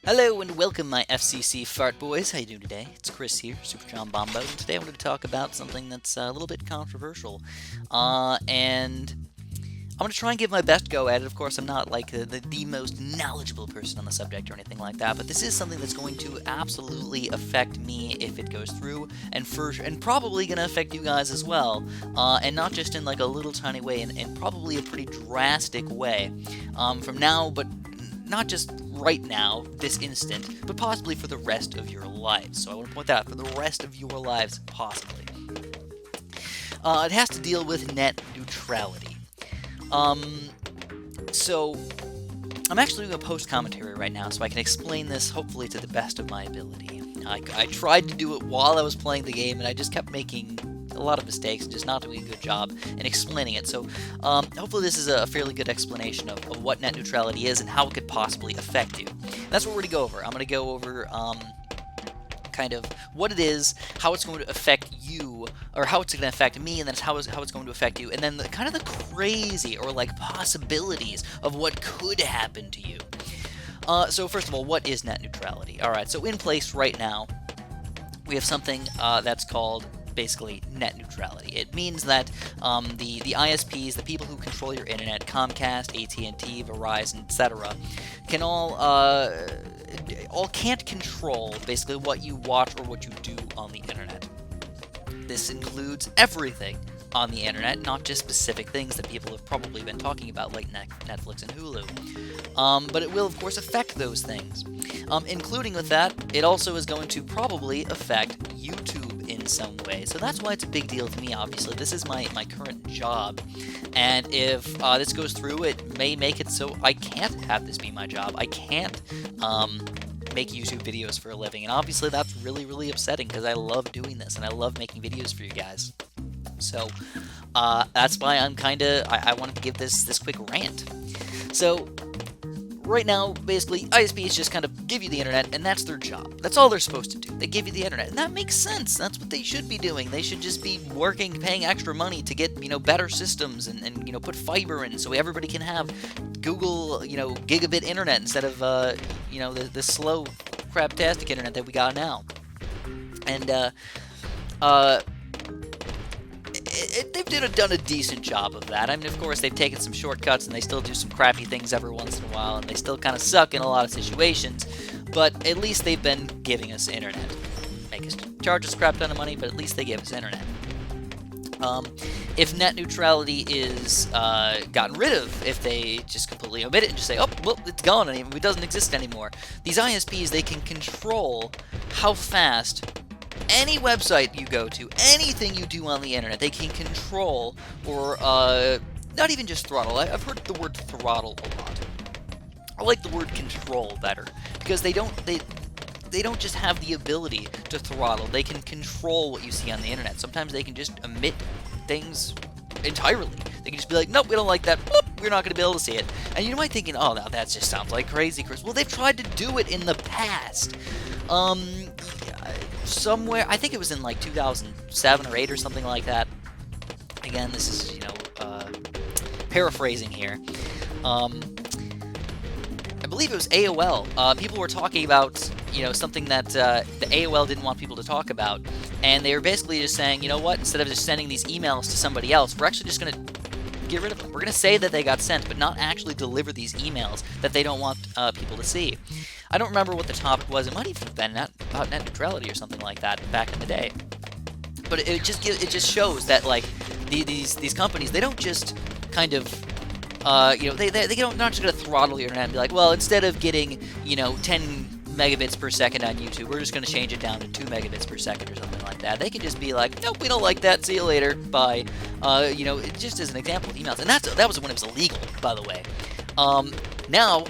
Hello and welcome, my FCC fart boys. How you doing today? It's Chris here, Super John Bombo, and today I wanted to talk about something that's a little bit controversial. And I'm going to try and give my best go at it. Of course, I'm not like the most knowledgeable person on the subject or anything like that, but this is something that's going to absolutely affect me if it goes through, and probably going to affect you guys as well. And not just in like a little tiny way, in probably a pretty drastic way. From now, but not just right now, this instant, but possibly for the rest of your lives. So I want to point that out, for the rest of your lives, possibly. It has to deal with net neutrality. So I'm actually doing a post commentary right now, so I can explain this hopefully to the best of my ability. I tried to do it while I was playing the game, and I just kept making a lot of mistakes and just not doing a good job in explaining it. So hopefully this is a fairly good explanation of what net neutrality is and how it could possibly affect you. And that's what we're going to go over. I'm going to go over kind of what it is, how it's going to affect you, or how it's going to affect me, and then how it's going to affect you, and then kind of the crazy or like possibilities of what could happen to you. So first of all, what is net neutrality? Alright, so in place right now, we have something that's called basically net neutrality. It means that the ISPs, the people who control your internet, Comcast, AT&T, Verizon, etc., can all can't control basically what you watch or what you do on the internet. This includes everything on the internet, not just specific things that people have probably been talking about, like Netflix and Hulu. But it will, of course, affect those things. Including with that, it also is going to probably affect YouTube in some way. So that's why it's a big deal to me, obviously. This is my current job. And if this goes through, it may make it so I can't have this be my job. I can't make YouTube videos for a living. And obviously that's really, really upsetting because I love doing this and I love making videos for you guys. So that's why I wanted to give this quick rant. So right now, basically, ISPs just kind of give you the internet, and that's their job. That's all they're supposed to do. They give you the internet, and that makes sense. That's what they should be doing. They should just be working, paying extra money to get, better systems and put fiber in so everybody can have Google, gigabit internet instead of, the slow, craptastic internet that we got now. And, they've done a decent job of that. I mean, of course, they've taken some shortcuts, and they still do some crappy things every once in a while, and they still kind of suck in a lot of situations, but at least they've been giving us internet. Make us charge us a crap ton of money, but at least they give us internet. If net neutrality is gotten rid of, if they just completely omit it and just say, oh, well, it's gone, it doesn't exist anymore, these ISPs, they can control how fast any website you go to, anything you do on the internet, they can control, or not even just throttle. I've heard the word throttle a lot. I like the word control better, because they don't just have the ability to throttle. They can control what you see on the internet. Sometimes they can just omit things entirely. They can just be like, nope, we don't like that. Boop, we're not going to be able to see it. And you might be thinking, oh, now that just sounds like crazy, Chris. Well, they've tried to do it in the past. Somewhere, I think it was in like 2007 or 8 or something like that. Again, this is, paraphrasing here. I believe it was AOL. People were talking about, something that the AOL didn't want people to talk about. And they were basically just saying, you know what, instead of just sending these emails to somebody else, we're actually just going to get rid of them. We're going to say that they got sent, but not actually deliver these emails that they don't want people to see. I don't remember what the topic was. It might even have been about net neutrality or something like that back in the day. But it just shows that like these companies, they don't just kind of they don't, not just going to throttle your internet and be like, well, instead of getting 10 megabits per second on YouTube, we're just going to change it down to 2 megabits per second or something like that. They can just be like, nope, we don't like that, see you later, bye. Just as an example of emails. And that was when it was illegal, by the way. Now,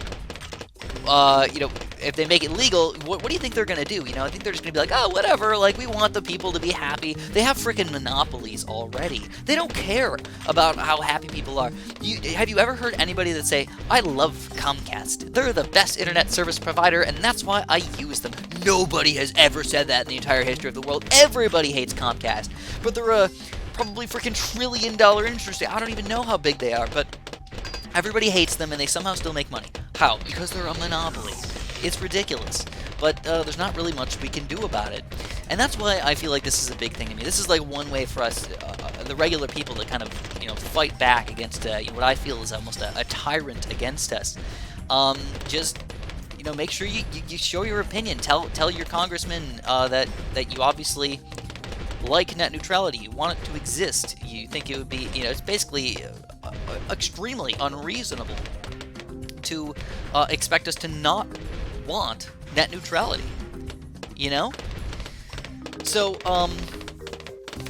if they make it legal, what do you think they're going to do? I think they're just going to be like, oh, whatever, like, we want the people to be happy. They have freaking monopolies already. They don't care about how happy people are. Have you ever heard anybody that say, I love Comcast. They're the best internet service provider, and that's why I use them. Nobody has ever said that in the entire history of the world. Everybody hates Comcast. But they're a probably freaking $1 trillion industry. I don't even know how big they are, but everybody hates them, and they somehow still make money. How? Because they're a monopoly. It's ridiculous. But there's not really much we can do about it. And that's why I feel like this is a big thing to me. This is like one way for us, the regular people, to kind of, fight back against what I feel is almost a tyrant against us. Just, make sure you show your opinion. Tell your congressman that you obviously like net neutrality. You want it to exist. You think it would be, it's basically extremely unreasonable to expect us to not want net neutrality. So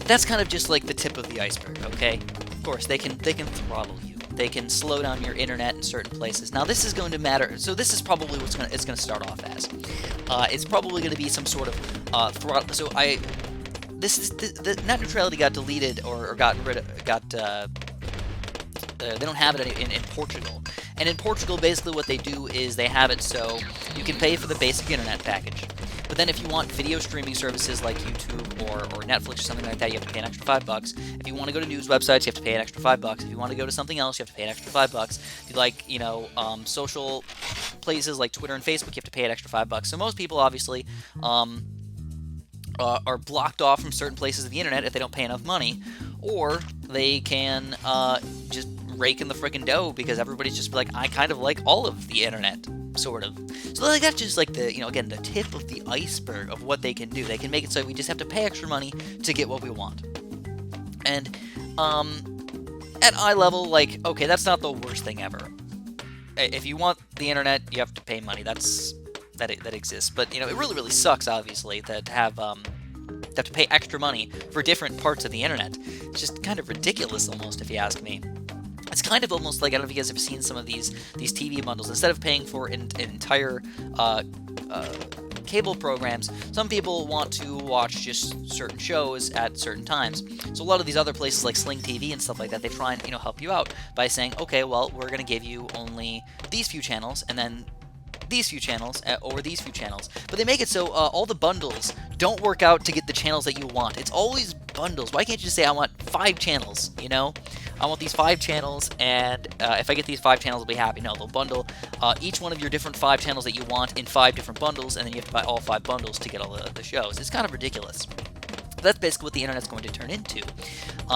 that's kind of just like the tip of the iceberg. Okay, of course they can throttle you. They can slow down your internet in certain places. Now this is going to matter. So this is probably it's going to start off as. It's probably going to be some sort of throttle. So the net neutrality got deleted or got rid of, they don't have it in Portugal. And in Portugal, basically what they do is they have it so you can pay for the basic internet package. But then if you want video streaming services like YouTube or Netflix or something like that, you have to pay an extra $5. If you want to go to news websites, you have to pay an extra $5. If you want to go to something else, you have to pay an extra $5. If you like, social places like Twitter and Facebook, you have to pay an extra $5. So most people obviously are blocked off from certain places of the internet if they don't pay enough money, or they can just rake in the freaking dough because everybody's just like, I kind of like all of the internet, sort of. So like that's just like the, again, the tip of the iceberg of what they can do. They can make it so we just have to pay extra money to get what we want. And at eye level, like, okay, that's not the worst thing ever. If you want the internet, you have to pay money. That exists. But it really sucks, obviously, to have to pay extra money for different parts of the internet. It's just kind of ridiculous, almost, if you ask me. It's kind of almost like, I don't know if you guys have seen some of these TV bundles. Instead of paying for an entire cable programs, some people want to watch just certain shows at certain times. So a lot of these other places like Sling TV and stuff like that, they try and help you out by saying, okay, well, we're going to give you only these few channels, and then these few channels, or these few channels. But they make it so all the bundles don't work out to get the channels that you want. It's always bundles. Why can't you just say, I want 5 channels, I want these 5 channels, and if I get these 5 channels, I'll be happy. No, they'll bundle each one of your different 5 channels that you want in 5 different bundles, and then you have to buy all 5 bundles to get all the shows. It's kind of ridiculous. But that's basically what the internet's going to turn into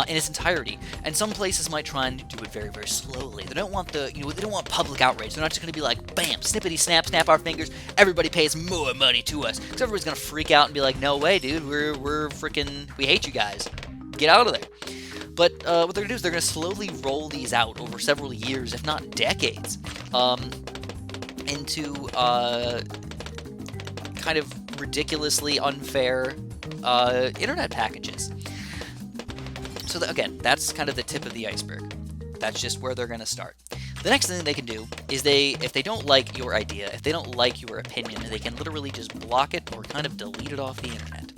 in its entirety. And some places might try and do it very, very slowly. They don't want they don't want public outrage. They're not just going to be like, bam, snippety snap, snap our fingers, everybody pays more money to us. Because everybody's going to freak out and be like, no way, dude, we're freaking, we hate you guys. Get out of there. But what they're going to do is they're going to slowly roll these out over several years, if not decades, into kind of ridiculously unfair internet packages. So again, that's kind of the tip of the iceberg. That's just where they're going to start. The next thing they can do is if they don't like your idea, if they don't like your opinion, they can literally just block it or kind of delete it off the internet.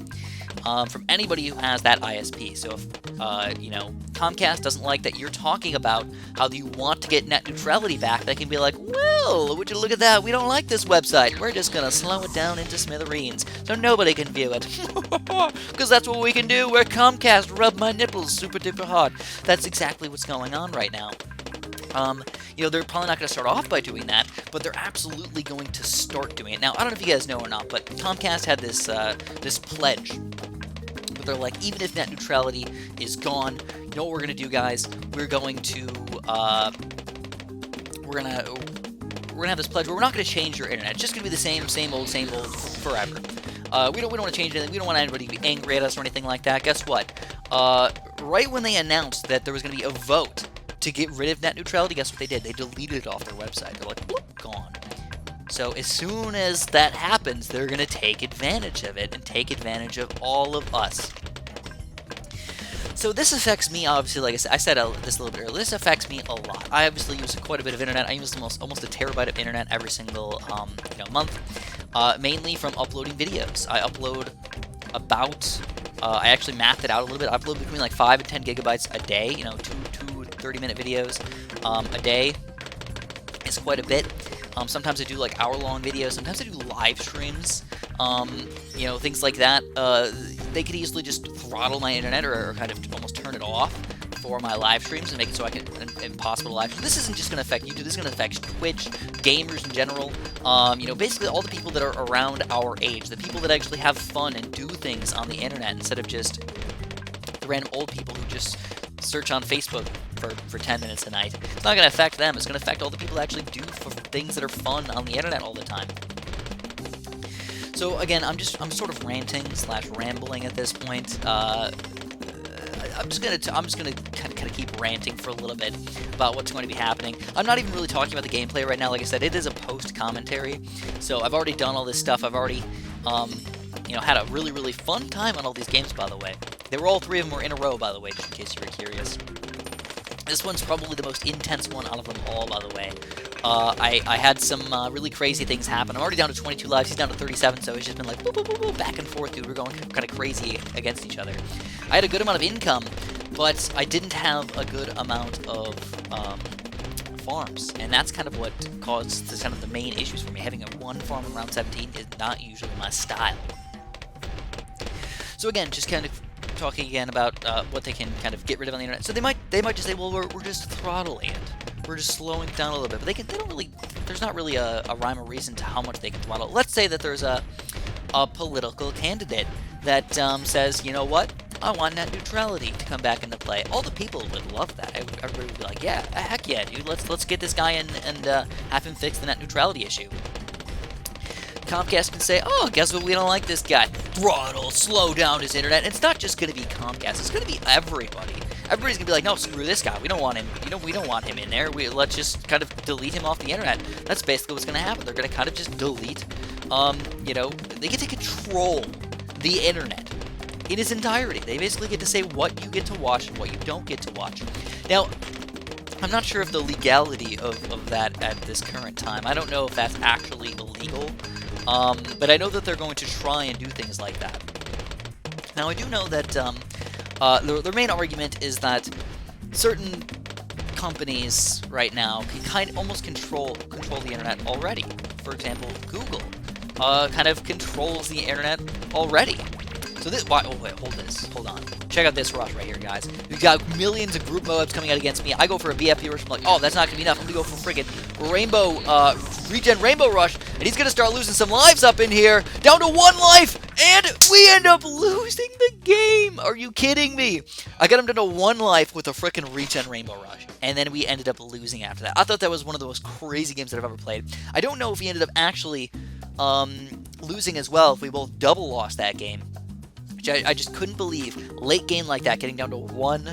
From anybody who has that ISP. So if, Comcast doesn't like that you're talking about how you want to get net neutrality back, they can be like, well, would you look at that? We don't like this website. We're just going to slow it down into smithereens so nobody can view it. Because that's what we can do. We're Comcast. Rub my nipples super duper hard. That's exactly what's going on right now. They're probably not going to start off by doing that, but they're absolutely going to start doing it. Now, I don't know if you guys know or not, but Comcast had this pledge. But they're like, even if net neutrality is gone, you know what we're going to do, guys? We're going to have this pledge where we're not going to change your internet. It's just going to be the same old forever. We don't want to change anything. We don't want anybody to be angry at us or anything like that. Guess what? Right when they announced that there was going to be a vote to get rid of net neutrality, guess what they did? They deleted it off their website. They're like, whoop, gone. So as soon as that happens, they're going to take advantage of it and take advantage of all of us. So this affects me, obviously, like I said this a little bit earlier, this affects me a lot. I obviously use quite a bit of internet. I use almost a terabyte of internet every single month, mainly from uploading videos. I upload about, I actually mathed it out a little bit. I upload between like 5 and 10 gigabytes a day, two 30-minute videos a day is quite a bit. Sometimes I do like hour-long videos. Sometimes I do live streams. Things like that. They could easily just throttle my internet or kind of almost turn it off for my live streams and make it so I can impossible to live stream. This isn't just going to affect YouTube. This is going to affect Twitch, gamers in general. You know, basically all the people that are around our age, the people that actually have fun and do things on the internet instead of just the random old people who just search on Facebook for 10 minutes a night. It's not going to affect them. It's going to affect all the people that actually do things that are fun on the internet all the time. So again, I'm sort of ranting / rambling at this point. I'm just gonna kind of keep ranting for a little bit about what's going to be happening. I'm not even really talking about the gameplay right now. Like I said, it is a post commentary, so I've already done all this stuff. I've already, you know, had a really fun time on all these games. By the way, they were all 3 of them were in a row. By the way, just in case you were curious. This one's probably the most intense one out of them all. By the way. I had some really crazy things happen. I'm already down to 22 lives. He's down to 37, so it's just been like boop, boop, boop, boop, back and forth, dude. We're going kind of crazy against each other. I had a good amount of income, but I didn't have a good amount of farms, and that's kind of what caused kind of the main issues for me. Having a 1 farm in round 17 is not usually my style. So again, just kind of talking again about what they can kind of get rid of on the internet. So they might just say, well, we're just throttling it. We're just slowing it down a little bit, but they don't really, there's not really a rhyme or reason to how much they can throttle. Let's say that there's a political candidate that says, you know what, I want net neutrality to come back into play. All the people would love that. Everybody would be like, yeah, heck yeah, dude, let's get this guy in and have him fix the net neutrality issue. Comcast can say, oh, guess what, we don't like this guy. Throttle, slow down his internet. It's not just going to be Comcast, it's going to be everybody. Everybody's going to be like, no, screw this guy. We don't want him. You know, we don't want him in there. Let's just kind of delete him off the internet. That's basically what's going to happen. They're going to kind of just delete, you know, they get to control the internet in its entirety. They basically get to say what you get to watch and what you don't get to watch. Now, I'm not sure of the legality of that at this current time. I don't know if that's actually illegal, but I know that they're going to try and do things like that. Now, I do know that their main argument is that certain companies right now can almost control the internet already. For example, Google kind of controls the internet already. So this, oh wait, hold on. Check out this rush right here, guys. We've got millions of group mobs coming out against me. I go for a BFP rush. I'm like, oh, that's not gonna be enough. I'm gonna go for friggin' rainbow, regen rainbow rush, and he's gonna start losing some lives up in here, down to 1 life, and we end up losing the game. Are you kidding me? I got him down to 1 life with a frickin' regen rainbow rush, and then we ended up losing after that. I thought that was one of the most crazy games that I've ever played. I don't know if he ended up actually losing as well, if we both double lost that game. I just couldn't believe late game like that, getting down to one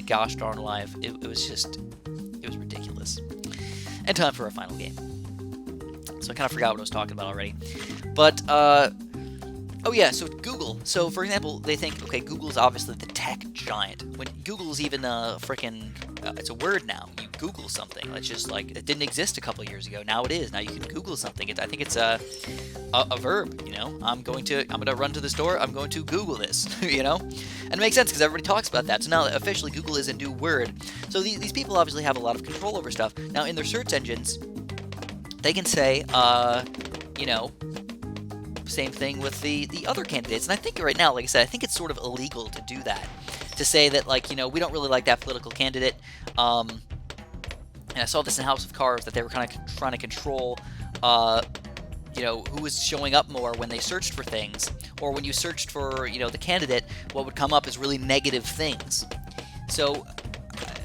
gosh darn life. It was ridiculous. And time for our final game. So I kind of forgot what I was talking about already. But, oh yeah, so Google. So, for example, they think, okay, Google's obviously the tech giant. When Google's even a freaking, it's a word now. You Google something. It's just like, it didn't exist a couple of years ago. Now it is. Now you can Google something. I think it's a verb, you know? I'm gonna run to the store. I'm going to Google this, you know? And it makes sense because everybody talks about that. So now officially Google is a new word. So these people obviously have a lot of control over stuff. Now in their search engines, they can say, you know, same thing with the other candidates. And I think right now, like I said, I think it's sort of illegal to do that. To say that, like, you know, we don't really like that political candidate. And I saw this in House of Cards, that they were kind of trying to control, you know, who was showing up more when they searched for things. Or when you searched for, you know, the candidate, what would come up is really negative things. So,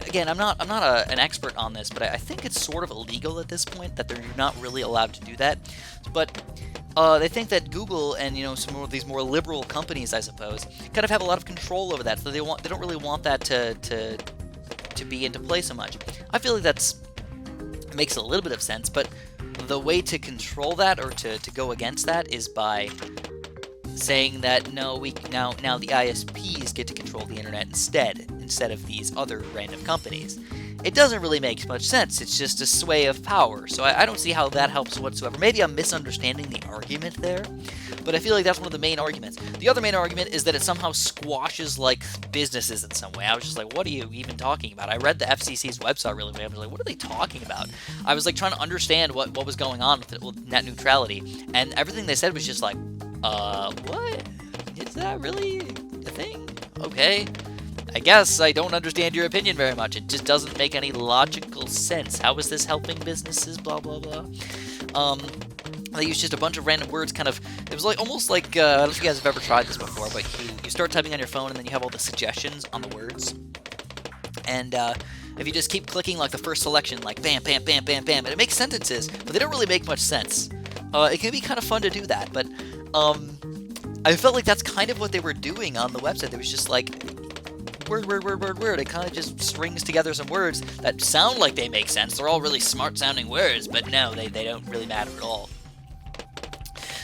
again, I'm not an expert on this, but I think it's sort of illegal at this point, that they're not really allowed to do that. But they think that Google and, you know, some of these more liberal companies, I suppose, kind of have a lot of control over that. So they don't really want that to be into play so much. I feel like makes a little bit of sense, but the way to control that or to go against that is by saying that no, now the ISPs get to control the internet instead of these other random companies. It doesn't really make much sense. It's just a sway of power. So I don't see how that helps whatsoever. Maybe I'm misunderstanding the argument there, but I feel like that's one of the main arguments. The other main argument is that it somehow squashes, like, businesses in some way. I was just like, what are you even talking about? I read the FCC's website really quick. I was like, what are they talking about? I was, like, trying to understand what was going on with net neutrality, and everything they said was just like, what? Is that really a thing? Okay. I guess I don't understand your opinion very much. It just doesn't make any logical sense. How is this helping businesses? Blah, blah, blah. They use just a bunch of random words, kind of. It was like almost like I don't know if you guys have ever tried this before, but you start typing on your phone and then you have all the suggestions on the words, and if you just keep clicking like the first selection, like bam, bam, bam, bam, bam, and it makes sentences, but they don't really make much sense. It can be kind of fun to do that, but I felt like that's kind of what they were doing on the website. There was just like word, word, word, word, word. It kind of just strings together some words that sound like they make sense. They're all really smart-sounding words, but no, they don't really matter at all.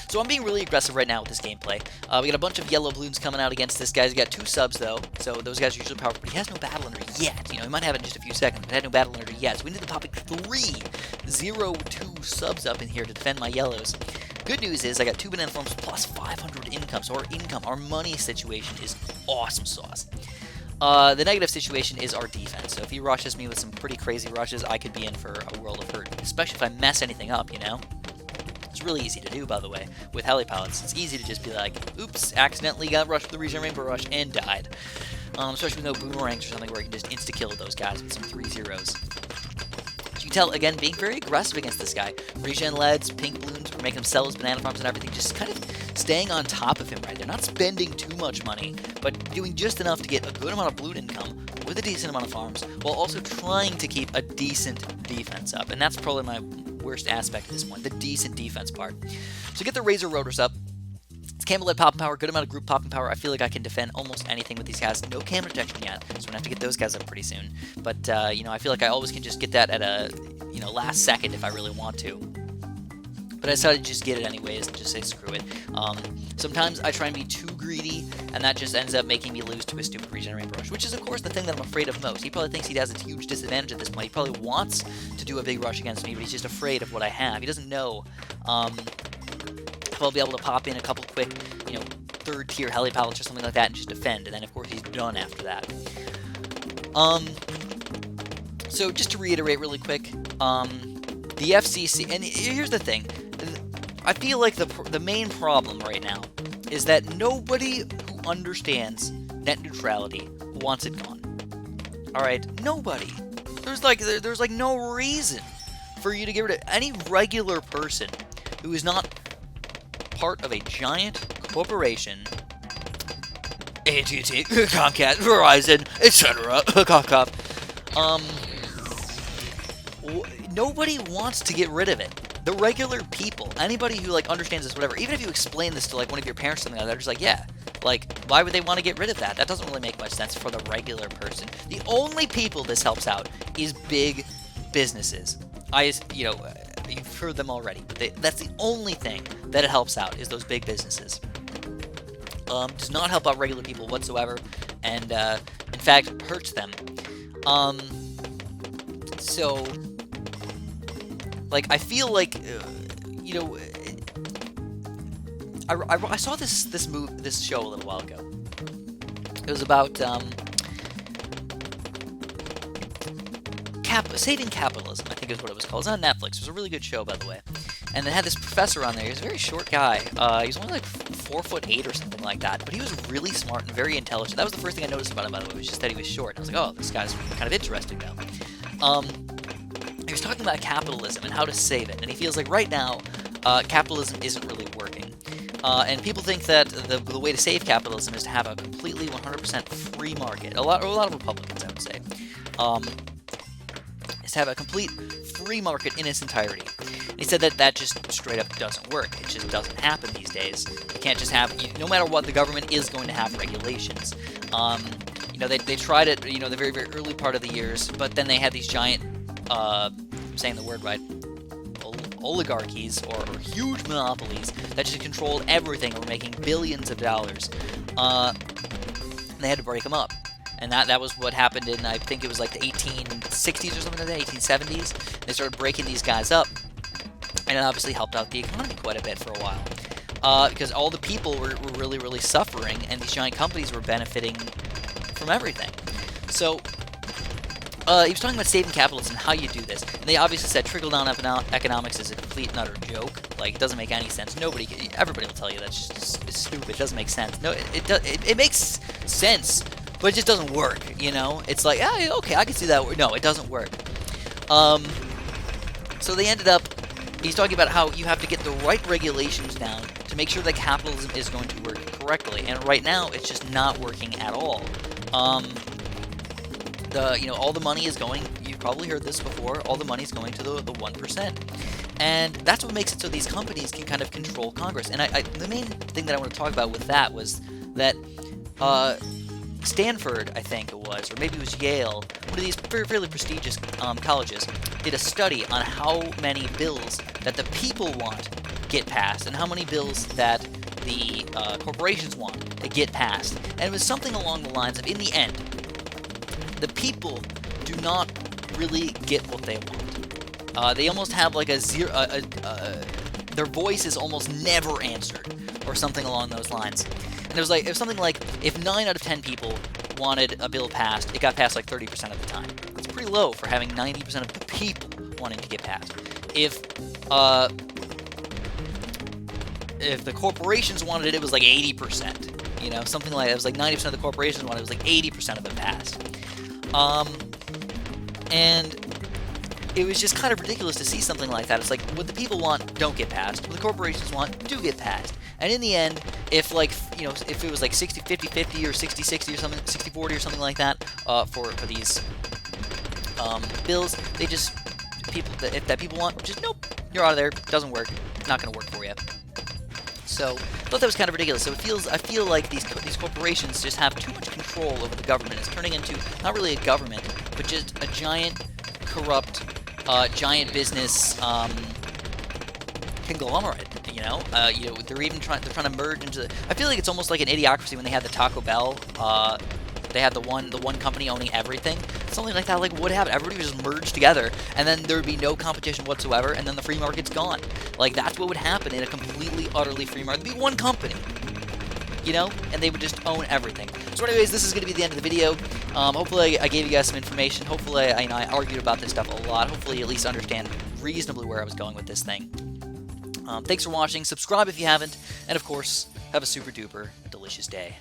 So I'm being really aggressive right now with this gameplay. We got a bunch of yellow Bloons coming out against this guy. He's got 2 subs, though, so those guys are usually powerful. But he has no battle ender yet. You know, he might have it in just a few seconds, but he had no battle ender yet. So we need to pop 3-0-2 subs up in here to defend my yellows. Good news is I got 2 banana farms plus 500 income, so our money situation is awesome sauce. The negative situation is our defense. So if he rushes me with some pretty crazy rushes, I could be in for a world of hurt, especially if I mess anything up, you know? It's really easy to do, by the way, with heli pallets. It's easy to just be like, oops, accidentally got rushed with the regen rainbow rush and died. Especially with no boomerangs or something where you can just insta-kill those guys with some 3-0s. So you can tell, again, being very aggressive against this guy. Regen leads, pink Bloons, we're making him sell his banana farms and everything, just kind of staying on top of him right there. Not spending too much money, but doing just enough to get a good amount of Bloon income with a decent amount of farms, while also trying to keep a decent defense up. And that's probably my worst aspect at this point, the decent defense part. So get the Razor Rotors up. It's camel-led popping power, good amount of group popping power. I feel like I can defend almost anything with these guys. No cam protection yet, so I'm gonna have to get those guys up pretty soon. But you know, I feel like I always can just get that at a last second if I really want to. But I decided to just get it anyways and just say screw it. Sometimes I try and be too greedy, and that just ends up making me lose to a stupid regenerate rush, which is of course the thing that I'm afraid of most. He probably thinks he has a huge disadvantage at this point. He probably wants to do a big rush against me, but he's just afraid of what I have. He doesn't know if I'll be able to pop in a couple quick, third tier heli pallets or something like that and just defend, and then of course he's done after that. So just to reiterate really quick, the FCC, and here's the thing, I feel like the main problem right now is that nobody who understands net neutrality wants it gone. Alright, nobody. There's like no reason for you to get rid of any regular person who is not part of a giant corporation, AT&T, Comcast, Verizon, etc. Nobody wants to get rid of it. The regular people, anybody who understands this, whatever, even if you explain this to one of your parents or something like that, they're just like, yeah, why would they want to get rid of that? That doesn't really make much sense for the regular person. The only people this helps out is big businesses. You've heard them already, but that's the only thing that it helps out, is those big businesses. Does not help out regular people whatsoever, and in fact hurts them. So I feel like I saw this show a little while ago. It was about Saving Capitalism, I think is what it was called. It's on Netflix. It was a really good show, by the way. And it had this professor on there. He was a very short guy. He was only 4'8" or something like that, but he was really smart and very intelligent. That was the first thing I noticed about him, by the way, was just that he was short. And I was like, oh, this guy's kind of interesting now. He was talking about capitalism and how to save it, and he feels like right now, capitalism isn't really working. And people think that the way to save capitalism is to have a completely 100% free market. A lot of Republicans, I would say, is to have a complete free market in its entirety. And he said that just straight up doesn't work. It just doesn't happen these days. You can't just have, no matter what, the government is going to have regulations. They tried it, the very, very early part of the years, but then they had these giant, I'm saying the word right, oligarchies or huge monopolies that just controlled everything and were making billions of dollars. They had to break them up. And that was what happened in, I think it was the 1860s or something like that, 1870s. They started breaking these guys up, and it obviously helped out the economy quite a bit for a while. Because all the people were really, really suffering, and these giant companies were benefiting from everything. So, he was talking about saving capitalism and how you do this. And they obviously said trickle-down economics is a complete and utter joke. It doesn't make any sense. Everybody will tell you that's just stupid. It doesn't make sense. No, it makes sense but it just doesn't work, you know? It's like, yeah, okay, I can see that. No, it doesn't work. So they ended up, he's talking about how you have to get the right regulations down to make sure that capitalism is going to work correctly, and right now it's just not working at all. All the money is going, you've probably heard this before, all the money is going to the 1%. And that's what makes it so these companies can kind of control Congress. And the main thing that I want to talk about with that was that Stanford, I think it was, or maybe it was Yale, one of these fairly prestigious colleges, did a study on how many bills that the people want get passed and how many bills that the corporations want to get passed. And it was something along the lines of, in the end, the people do not really get what they want. They almost have like a zero, their voice is almost never answered, or something along those lines. And it was something like, if 9 out of 10 people wanted a bill passed, it got passed like 30% of the time. That's pretty low for having 90% of the people wanting to get passed. If the corporations wanted it, it was like 80%. You know, something like that. It was like 90% of the corporations wanted it, it was like 80% of them passed. And it was just kind of ridiculous to see something like that. It's like, what the people want don't get passed, what the corporations want do get passed. And in the end, if if it was like 50-50 or 60-60 or something, 60-40 or something like that, for these bills, they just, if that people want, just nope, you're out of there, doesn't work, not going to work for you. So I thought that was kind of ridiculous. So I feel like these corporations just have too much control over the government. It's turning into not really a government, but just a giant, corrupt, giant business conglomerate. They're trying to merge into. I feel like it's almost like an idiocracy when they had the Taco Bell. They had the one company owning everything. Something like that. Like, what happened? Everybody would just merge together, and then there would be no competition whatsoever, and then the free market's gone. Like, that's what would happen in a completely, utterly free market. There'd be one company, and they would just own everything. So anyways, this is going to be the end of the video. Hopefully I gave you guys some information. Hopefully I argued about this stuff a lot. Hopefully you at least understand reasonably where I was going with this thing. Thanks for watching. Subscribe if you haven't. And of course, have a super duper delicious day.